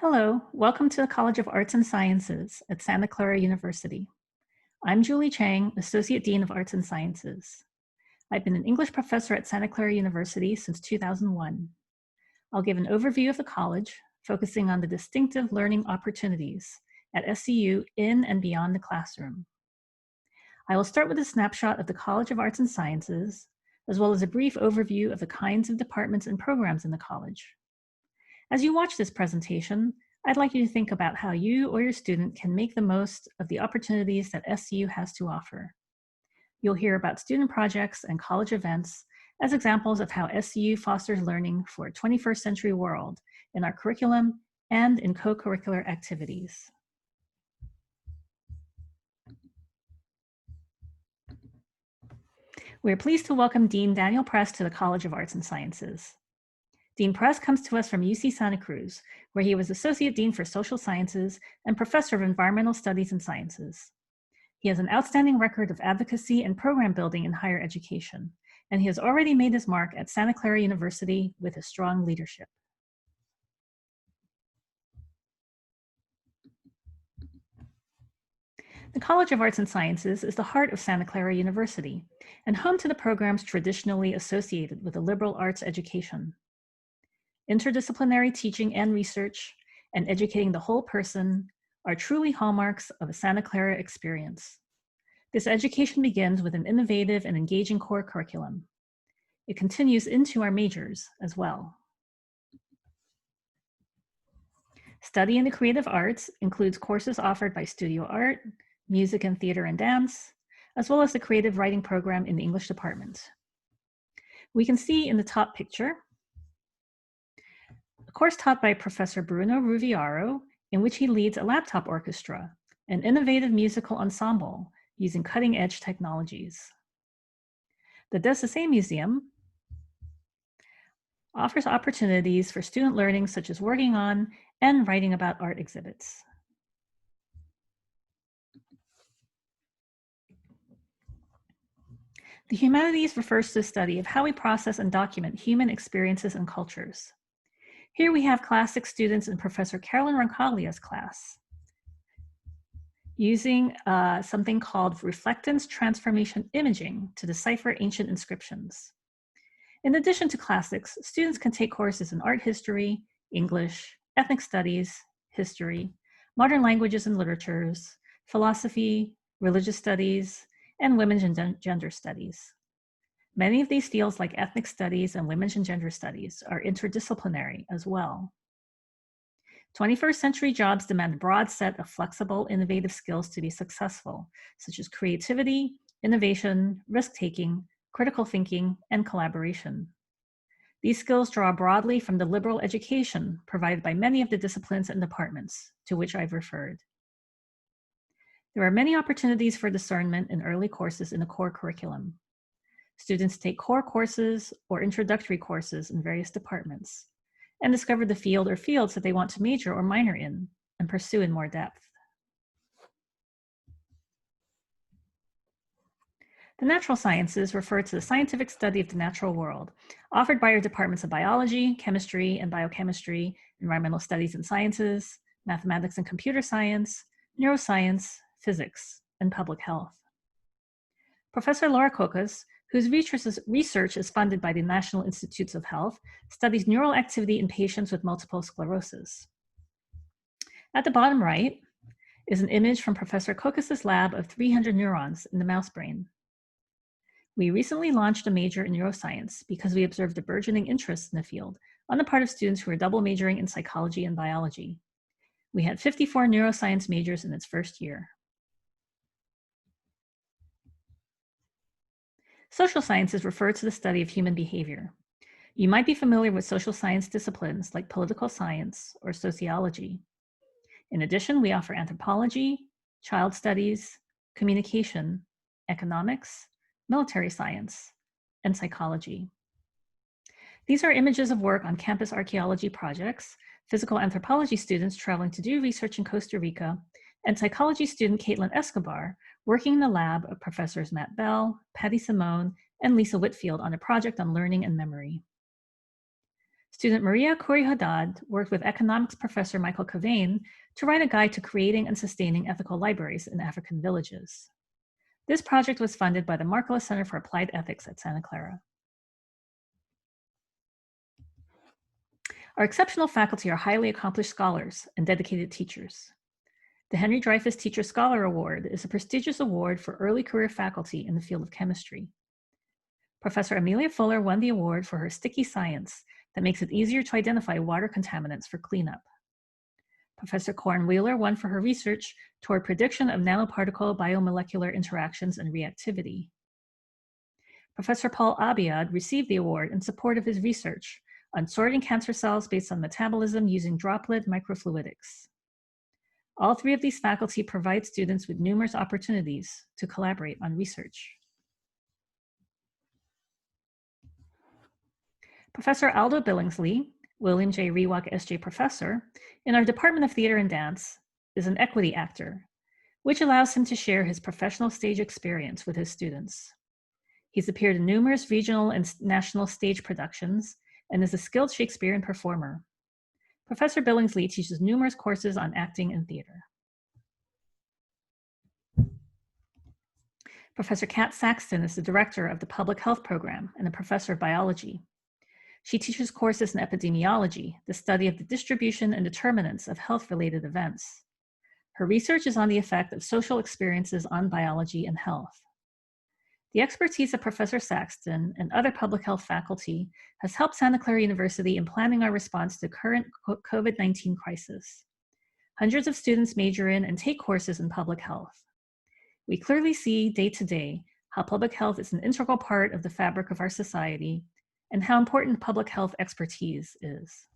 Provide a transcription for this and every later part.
Hello, welcome to the College of Arts and Sciences at Santa Clara University. I'm Julie Chang, Associate Dean of Arts and Sciences. I've been an English professor at Santa Clara University since 2001. I'll give an overview of the college, focusing on the distinctive learning opportunities at SCU in and beyond the classroom. I will start with a snapshot of the College of Arts and Sciences, as well as a brief overview of the kinds of departments and programs in the college. As you watch this presentation, I'd like you to think about how you or your student can make the most of the opportunities that SCU has to offer. You'll hear about student projects and college events as examples of how SCU fosters learning for a 21st century world in our curriculum and in co-curricular activities. We're pleased to welcome Dean Daniel Press to the College of Arts and Sciences. Dean Press comes to us from UC Santa Cruz, where he was Associate Dean for Social Sciences and Professor of Environmental Studies and Sciences. He has an outstanding record of advocacy and program building in higher education, and he has already made his mark at Santa Clara University with his strong leadership. The College of Arts and Sciences is the heart of Santa Clara University and home to the programs traditionally associated with a liberal arts education. Interdisciplinary teaching and research, and educating the whole person are truly hallmarks of a Santa Clara experience. This education begins with an innovative and engaging core curriculum. It continues into our majors as well. Study in the creative arts includes courses offered by studio art, music and theater and dance, as well as the creative writing program in the English department. We can see in the top picture a course taught by Professor Bruno Ruviaro, in which he leads a laptop orchestra, an innovative musical ensemble using cutting-edge technologies. The Dessessé Museum offers opportunities for student learning, such as working on and writing about art exhibits. The humanities refers to the study of how we process and document human experiences and cultures. Here we have classic students in Professor Carolyn Roncaglia's class using something called reflectance transformation imaging to decipher ancient inscriptions. In addition to classics, students can take courses in art history, English, ethnic studies, history, modern languages and literatures, philosophy, religious studies, and women's and gender studies. Many of these fields, like ethnic studies and women's and gender studies, are interdisciplinary as well. 21st century jobs demand a broad set of flexible, innovative skills to be successful, such as creativity, innovation, risk-taking, critical thinking, and collaboration. These skills draw broadly from the liberal education provided by many of the disciplines and departments to which I've referred. There are many opportunities for discernment in early courses in the core curriculum. Students take core courses or introductory courses in various departments and discover the field or fields that they want to major or minor in and pursue in more depth. The natural sciences refer to the scientific study of the natural world, offered by our departments of biology, chemistry and biochemistry, environmental studies and sciences, mathematics and computer science, neuroscience, physics, and public health. Professor Laura Cocas, whose research is funded by the National Institutes of Health, studies neural activity in patients with multiple sclerosis. At the bottom right is an image from Professor Cocas's lab of 300 neurons in the mouse brain. We recently launched a major in neuroscience because we observed a burgeoning interest in the field on the part of students who are double majoring in psychology and biology. We had 54 neuroscience majors in its first year. Social sciences refer to the study of human behavior. You might be familiar with social science disciplines like political science or sociology. In addition, we offer anthropology, child studies, communication, economics, military science, and psychology. These are images of work on campus archaeology projects, physical anthropology students traveling to do research in Costa Rica, and psychology student Caitlin Escobar working in the lab of Professors Matt Bell, Patty Simone, and Lisa Whitfield on a project on learning and memory. Student Maria Khoury-Haddad worked with economics professor Michael Cavane to write a guide to creating and sustaining ethical libraries in African villages. This project was funded by the Markkula Center for Applied Ethics at Santa Clara. Our exceptional faculty are highly accomplished scholars and dedicated teachers. The Henry Dreyfuss Teacher Scholar Award is a prestigious award for early career faculty in the field of chemistry. Professor Amelia Fuller won the award for her sticky science that makes it easier to identify water contaminants for cleanup. Professor Corin Wheeler won for her research toward prediction of nanoparticle biomolecular interactions and reactivity. Professor Paul Abiad received the award in support of his research on sorting cancer cells based on metabolism using droplet microfluidics. All three of these faculty provide students with numerous opportunities to collaborate on research. Professor Aldo Billingsley, William J. Rewalk S.J. Professor, in our Department of Theater and Dance, is an equity actor, which allows him to share his professional stage experience with his students. He's appeared in numerous regional and national stage productions and is a skilled Shakespearean performer. Professor Billingsley teaches numerous courses on acting and theater. Professor Kat Saxton is the director of the Public Health Program and a professor of biology. She teaches courses in epidemiology, the study of the distribution and determinants of health-related events. Her research is on the effect of social experiences on biology and health. The expertise of Professor Saxton and other public health faculty has helped Santa Clara University in planning our response to the current COVID-19 crisis. Hundreds of students major in and take courses in public health. We clearly see day to day how public health is an integral part of the fabric of our society and how important public health expertise is.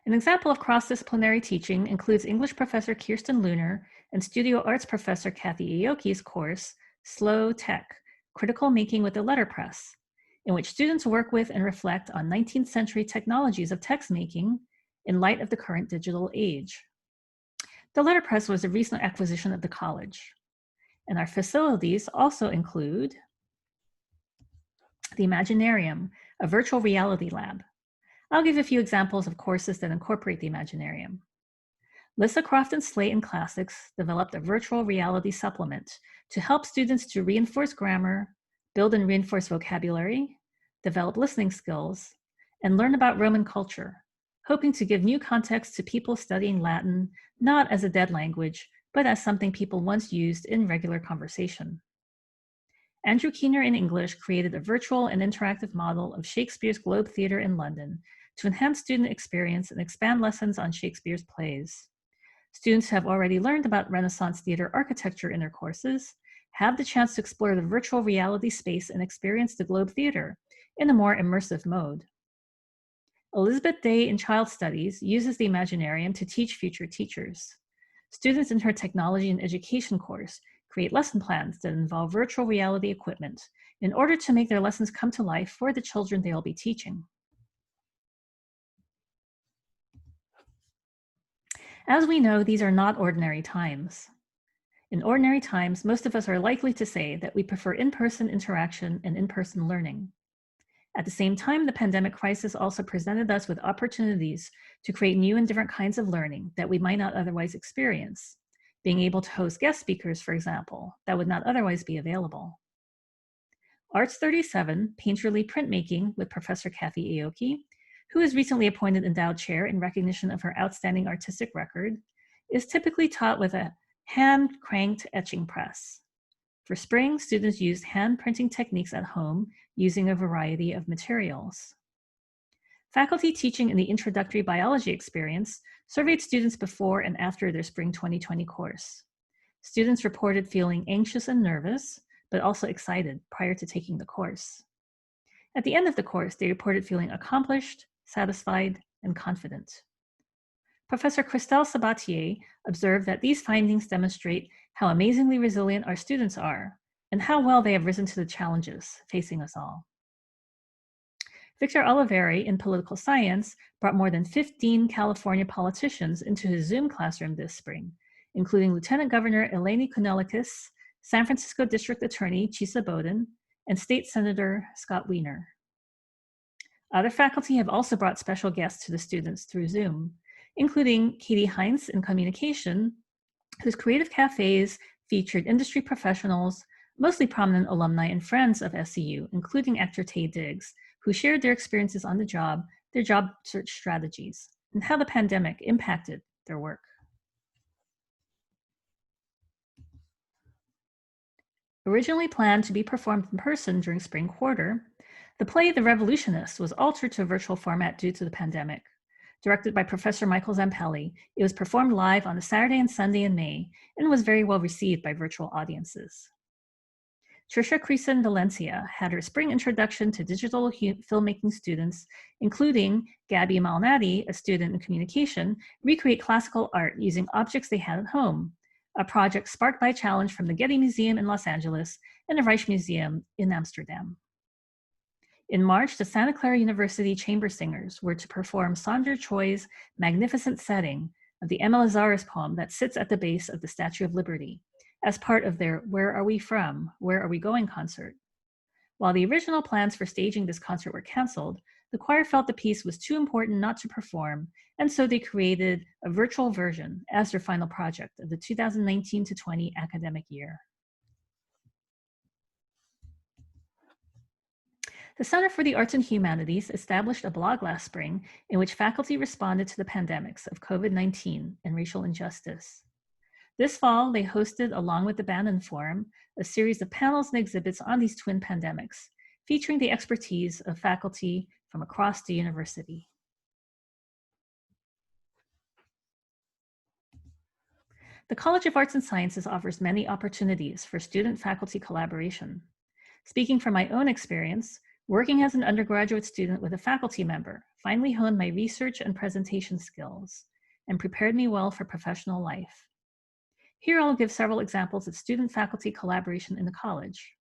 An example of cross-disciplinary teaching includes English professor Kirsten Luner and studio arts professor Kathy Aoki's course, Slow Tech, Critical Making with the Letterpress, in which students work with and reflect on 19th century technologies of text making in light of the current digital age. The letterpress was a recent acquisition of the college. And our facilities also include the Imaginarium, a virtual reality lab. I'll give a few examples of courses that incorporate the Imaginarium. Lissa Croft and Slate in Classics developed a virtual reality supplement to help students to reinforce grammar, build and reinforce vocabulary, develop listening skills, and learn about Roman culture, hoping to give new context to people studying Latin, not as a dead language, but as something people once used in regular conversation. Andrew Keener in English created a virtual and interactive model of Shakespeare's Globe Theatre in London to enhance student experience and expand lessons on Shakespeare's plays. Students have already learned about Renaissance theater architecture in their courses, have the chance to explore the virtual reality space and experience the Globe Theatre in a more immersive mode. Elizabeth Day in Child Studies uses the Imaginarium to teach future teachers. Students in her Technology and Education course create lesson plans that involve virtual reality equipment in order to make their lessons come to life for the children they'll be teaching. As we know, these are not ordinary times. In ordinary times, most of us are likely to say that we prefer in-person interaction and in-person learning. At the same time, the pandemic crisis also presented us with opportunities to create new and different kinds of learning that we might not otherwise experience, being able to host guest speakers, for example, that would not otherwise be available. Arts 37, Painterly Printmaking with Professor Kathy Aoki, who is recently appointed endowed chair in recognition of her outstanding artistic record, is typically taught with a hand-cranked etching press. For spring, students used hand printing techniques at home using a variety of materials. Faculty teaching in the introductory biology experience surveyed students before and after their spring 2020 course. Students reported feeling anxious and nervous, but also excited prior to taking the course. At the end of the course, they reported feeling accomplished, satisfied, and confident. Professor Christelle Sabatier observed that these findings demonstrate how amazingly resilient our students are and how well they have risen to the challenges facing us all. Victor Oliveri in political science brought more than 15 California politicians into his Zoom classroom this spring, including Lieutenant Governor Eleni Kounalakis, San Francisco District Attorney Chisa Bodin, and State Senator Scott Wiener. Other faculty have also brought special guests to the students through Zoom, including Katie Heinz in communication, whose creative cafes featured industry professionals, mostly prominent alumni and friends of SCU, including actor Taye Diggs, who shared their experiences on the job, their job search strategies, and how the pandemic impacted their work. Originally planned to be performed in person during spring quarter, the play The Revolutionist was altered to a virtual format due to the pandemic. Directed by Professor Michael Zampelli, it was performed live on a Saturday and Sunday in May and was very well received by virtual audiences. Trisha Creason Valencia had her spring introduction to digital filmmaking students, including Gabby Malnati, a student in communication, recreate classical art using objects they had at home, a project sparked by a challenge from the Getty Museum in Los Angeles and the Rijksmuseum in Amsterdam. In March, the Santa Clara University Chamber Singers were to perform Sandra Choi's magnificent setting of the Emma Lazarus poem that sits at the base of the Statue of Liberty, as part of their Where Are We From? Where Are We Going concert. While the original plans for staging this concert were canceled, the choir felt the piece was too important not to perform, and so they created a virtual version as their final project of the 2019-20 academic year. The Center for the Arts and Humanities established a blog last spring in which faculty responded to the pandemics of COVID-19 and racial injustice. This fall, they hosted, along with the Bannon Forum, a series of panels and exhibits on these twin pandemics, featuring the expertise of faculty from across the university. The College of Arts and Sciences offers many opportunities for student-faculty collaboration. Speaking from my own experience, working as an undergraduate student with a faculty member finally honed my research and presentation skills and prepared me well for professional life. Here I'll give several examples of student-faculty collaboration in the college.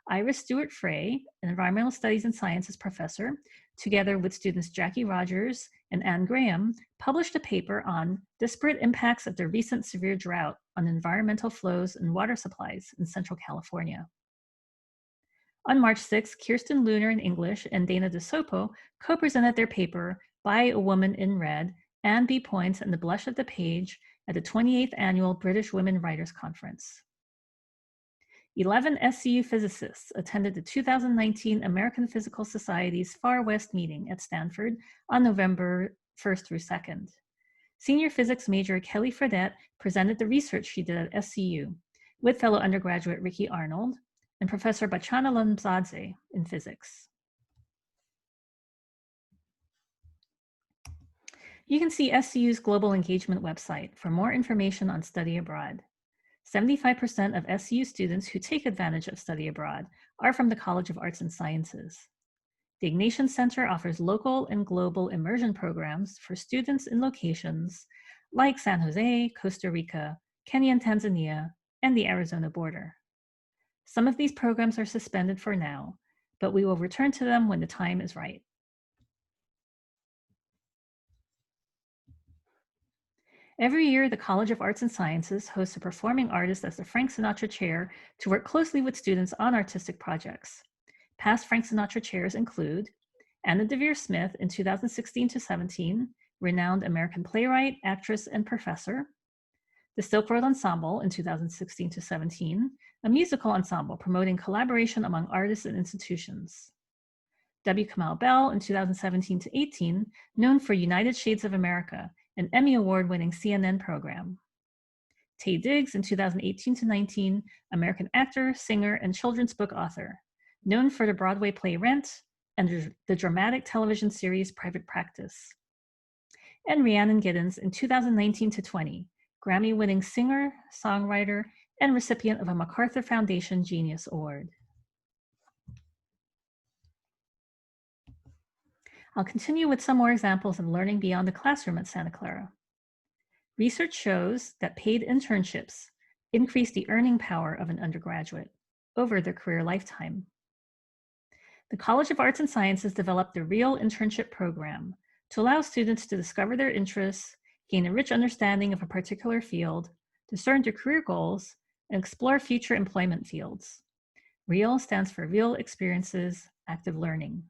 Iris Stewart Frey, an environmental studies and sciences professor, together with students Jackie Rogers and Anne Graham, published a paper on disparate impacts of the recent severe drought on environmental flows and water supplies in Central California. On March 6, Kirsten Luner in English and Dana DeSopo co-presented their paper, By a Woman in Red, Anne B. Points and the Blush of the Page, at the 28th Annual British Women Writers Conference. 11 SCU physicists attended the 2019 American Physical Society's Far West meeting at Stanford on November 1st through 2nd. Senior physics major Kelly Fredette presented the research she did at SCU with fellow undergraduate Ricky Arnold and Professor Bachana Lamzadze in physics. You can see SCU's global engagement website for more information on study abroad. 75% of SCU students who take advantage of study abroad are from the College of Arts and Sciences. The Ignatian Center offers local and global immersion programs for students in locations like San Jose, Costa Rica, Kenya and Tanzania, and the Arizona border. Some of these programs are suspended for now, but we will return to them when the time is right. Every year, the College of Arts and Sciences hosts a performing artist as the Frank Sinatra Chair to work closely with students on artistic projects. Past Frank Sinatra chairs include Anna Devere Smith in 2016-17, renowned American playwright, actress, and professor. The Silk Road Ensemble in 2016-17, a musical ensemble promoting collaboration among artists and institutions. W. Kamau Bell in 2017-18, known for United Shades of America, an Emmy Award-winning CNN program. Taye Diggs in 2018-19, American actor, singer, and children's book author, known for the Broadway play Rent and the dramatic television series Private Practice. And Rhiannon Giddens in 2019-20, Grammy-winning singer, songwriter, and recipient of a MacArthur Foundation Genius Award. I'll continue with some more examples of learning beyond the classroom at Santa Clara. Research shows that paid internships increase the earning power of an undergraduate over their career lifetime. The College of Arts and Sciences developed the Real Internship Program to allow students to discover their interests, gain a rich understanding of a particular field, discern their career goals, and explore future employment fields. REAL stands for Real Experiences, Active Learning.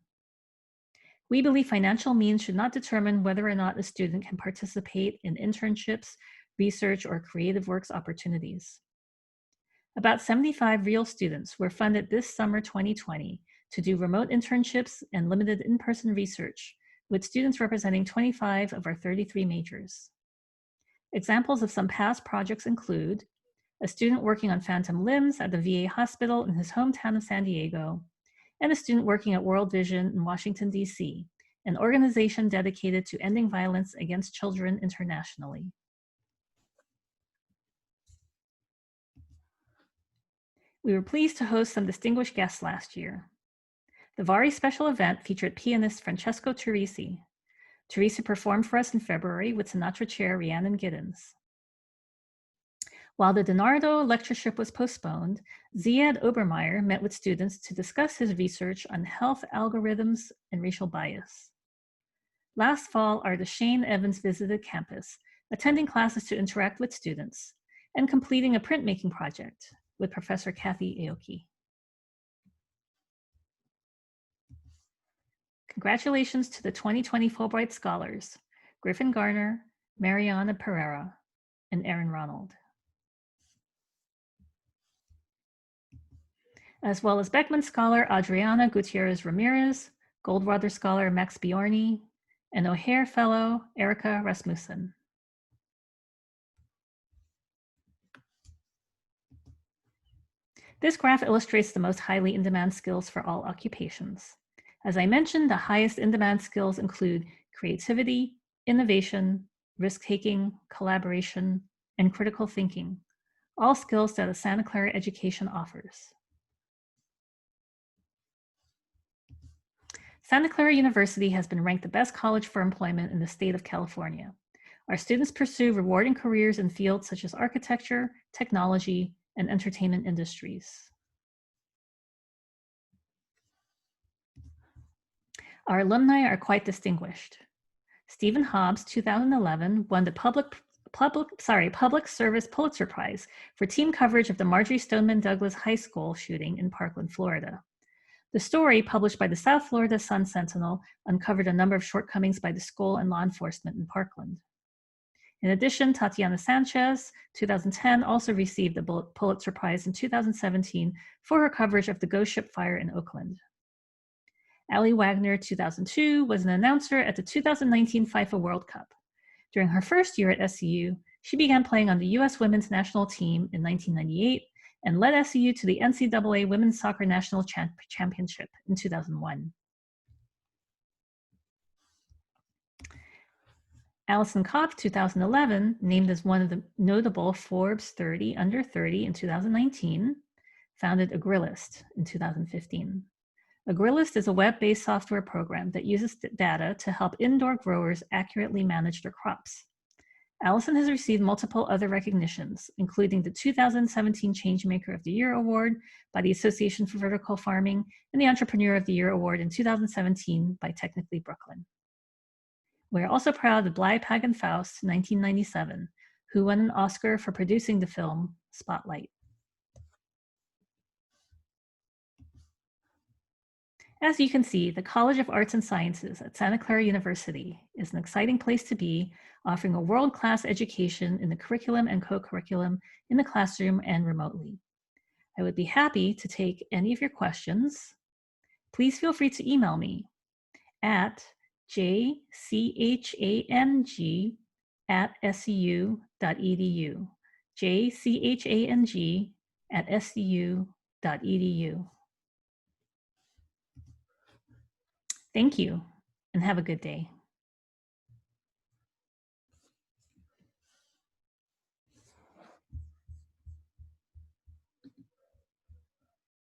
We believe financial means should not determine whether or not a student can participate in internships, research, or creative works opportunities. About 75 REAL students were funded this summer 2020 to do remote internships and limited in-person research, with students representing 25 of our 33 majors. Examples of some past projects include a student working on phantom limbs at the VA hospital in his hometown of San Diego, and a student working at World Vision in Washington, D.C., an organization dedicated to ending violence against children internationally. We were pleased to host some distinguished guests last year. The Vari special event featured pianist Francesco Turrisi. Turrisi performed for us in February with Sinatra chair Rhiannon Giddens. While the DiNardo lectureship was postponed, Ziad Obermeyer met with students to discuss his research on health algorithms and racial bias. Last fall, our Deshane Evans visited campus, attending classes to interact with students, and completing a printmaking project with Professor Kathy Aoki. Congratulations to the 2020 Fulbright Scholars, Griffin Garner, Mariana Pereira, and Aaron Ronald, as well as Beckman Scholar Adriana Gutierrez Ramirez, Goldwater Scholar Max Bjorny, and O'Hare Fellow Erica Rasmussen. This graph illustrates the most highly in-demand skills for all occupations. As I mentioned, the highest in-demand skills include creativity, innovation, risk-taking, collaboration, and critical thinking, all skills that a Santa Clara education offers. Santa Clara University has been ranked the best college for employment in the state of California. Our students pursue rewarding careers in fields such as architecture, technology, and entertainment industries. Our alumni are quite distinguished. Stephen Hobbs, 2011, won the Public Service Pulitzer Prize for team coverage of the Marjory Stoneman Douglas High School shooting in Parkland, Florida. The story, published by the South Florida Sun-Sentinel, uncovered a number of shortcomings by the school and law enforcement in Parkland. In addition, Tatiana Sanchez, 2010, also received the Pulitzer Prize in 2017 for her coverage of the ghost ship fire in Oakland. Allie Wagner, 2002, was an announcer at the 2019 FIFA World Cup. During her first year at SCU, she began playing on the U.S. women's national team in 1998 and led SCU to the NCAA Women's Soccer National Championship in 2001. Allison Kopp, 2011, named as one of the notable Forbes 30 Under 30 in 2019, founded Agrillist in 2015. Agrillist is a web-based software program that uses data to help indoor growers accurately manage their crops. Allison has received multiple other recognitions, including the 2017 Changemaker of the Year Award by the Association for Vertical Farming and the Entrepreneur of the Year Award in 2017 by Technically Brooklyn. We're also proud of Bly Pagan Faust, 1997, who won an Oscar for producing the film Spotlight. As you can see, the College of Arts and Sciences at Santa Clara University is an exciting place to be, offering a world-class education in the curriculum and co-curriculum in the classroom and remotely. I would be happy to take any of your questions. Please feel free to email me at jchang@scu.edu, jchang@scu.edu. Thank you, and have a good day.